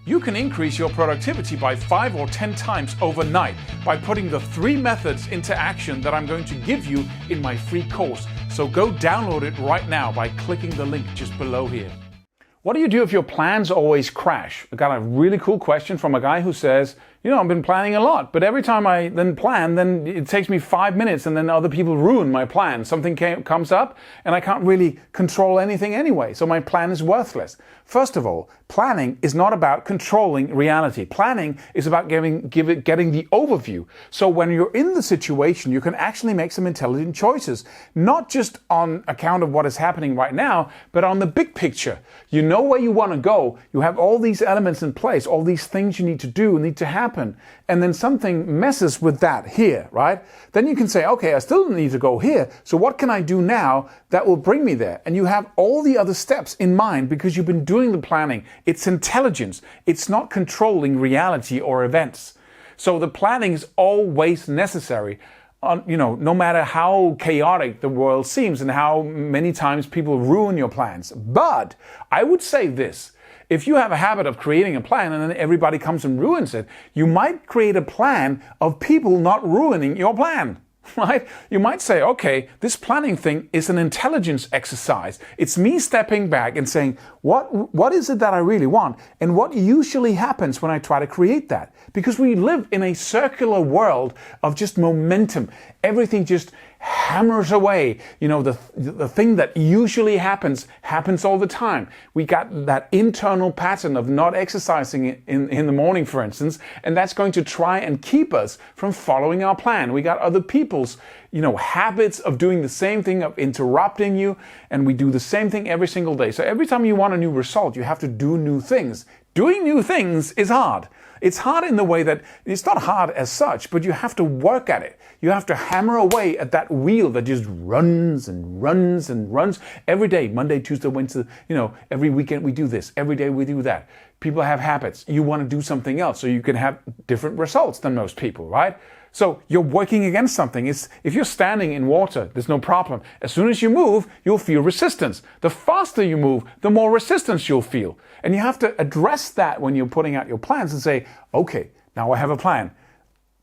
You can increase your productivity by 5 or 10 times overnight by putting the 3 methods into action that I'm going to give you in my free course. So go download it right now by clicking the link just below here. What do you do if your plans always crash? I got a really cool question from a guy who says, I've been planning a lot, but every time I then plan, then it takes me 5 minutes and then other people ruin my plan. Something comes up and I can't really control anything anyway, so my plan is worthless. First of all, planning is not about controlling reality. Planning is about getting the overview. So when you're in the situation, you can actually make some intelligent choices, not just on account of what is happening right now, but on the big picture. You know where you want to go. You have all these elements in place, all these things you need to do, need to happen. And then something messes with that here, right? Then you can say, okay, I still need to go here. So what can I do now that will bring me there? And you have all the other steps in mind because you've been doing the planning. It's intelligence. It's not controlling reality or events. So the planning is always necessary. No matter how chaotic the world seems and how many times people ruin your plans. But I would say this. If you have a habit of creating a plan and then everybody comes and ruins it, you might create a plan of people not ruining your plan, right? You might say, okay, this planning thing is an intelligence exercise. It's me stepping back and saying, what is it that I really want? And what usually happens when I try to create that? Because we live in a circular world of just momentum. Everything just hammers away. The thing that usually happens all the time. We got that internal pattern of not exercising in the morning, for instance, and that's going to try and keep us from following our plan. We got other people's habits of doing the same thing, of interrupting you, and we do the same thing every single day. So every time you want a new result, you have to do new things. Doing new things is hard. It's hard in the way that it's not hard as such, but you have to work at it. You have to hammer away at that wheel that just runs and runs and runs every day. Monday, Tuesday, Wednesday, every weekend we do this. Every day we do that. People have habits. You want to do something else so you can have different results than most people, right? So you're working against something. If you're standing in water, there's no problem. As soon as you move, you'll feel resistance. The faster you move, the more resistance you'll feel. And you have to address that when you're putting out your plans and say, okay, now I have a plan.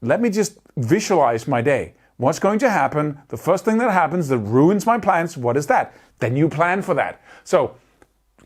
Let me just visualize my day. What's going to happen? The first thing that happens that ruins my plans, what is that? Then you plan for that. So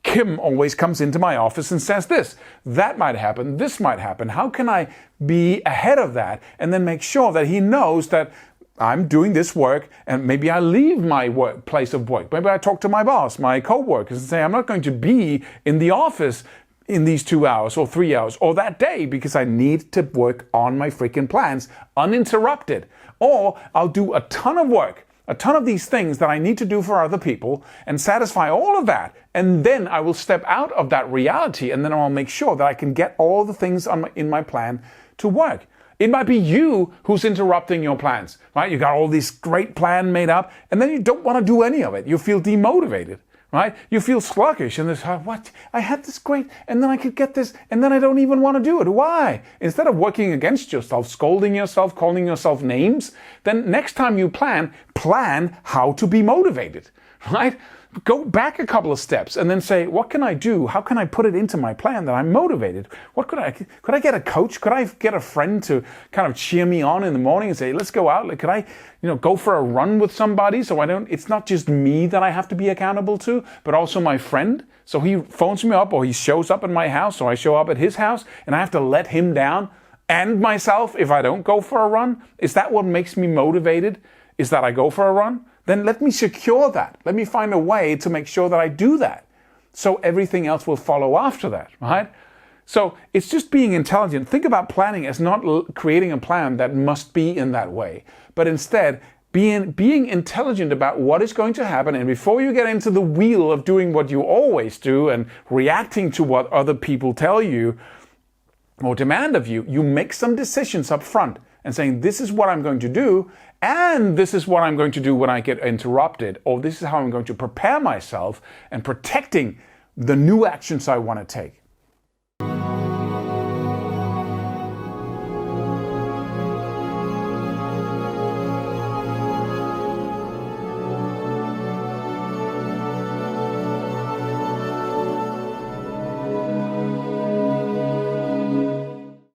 Kim always comes into my office and says this. That might happen. This might happen. How can I be ahead of that and then make sure that he knows that I'm doing this work and maybe I leave my place of work. Maybe I talk to my boss, my co-workers and say, I'm not going to be in the office in these 2 hours or 3 hours or that day because I need to work on my freaking plans uninterrupted. Or I'll do a ton of work, a ton of these things that I need to do for other people and satisfy all of that. And then I will step out of that reality and then I'll make sure that I can get all the things in my plan to work. It might be you who's interrupting your plans, right? You got all this great plan made up and then you don't want to do any of it. You feel demotivated, right? You feel sluggish and this, what? I had this great and then I could get this and then I don't even want to do it. Why? Instead of working against yourself, scolding yourself, calling yourself names, then next time you plan how to be motivated, right? Go back a couple of steps and then say, what can I do? How can I put it into my plan that I'm motivated? What could I get a coach? Could I get a friend to kind of cheer me on in the morning and say, let's go out? Could I, go for a run with somebody so it's not just me that I have to be accountable to, but also my friend. So he phones me up or he shows up at my house or I show up at his house and I have to let him down and myself if I don't go for a run. Is that what makes me motivated? Is that I go for a run? Then let me secure that. Let me find a way to make sure that I do that. So everything else will follow after that, right? So it's just being intelligent. Think about planning as not creating a plan that must be in that way, but instead being intelligent about what is going to happen. And before you get into the wheel of doing what you always do and reacting to what other people tell you or demand of you, you make some decisions up front and saying, this is what I'm going to do. And this is what I'm going to do when I get interrupted, or this is how I'm going to prepare myself and protecting the new actions I want to take.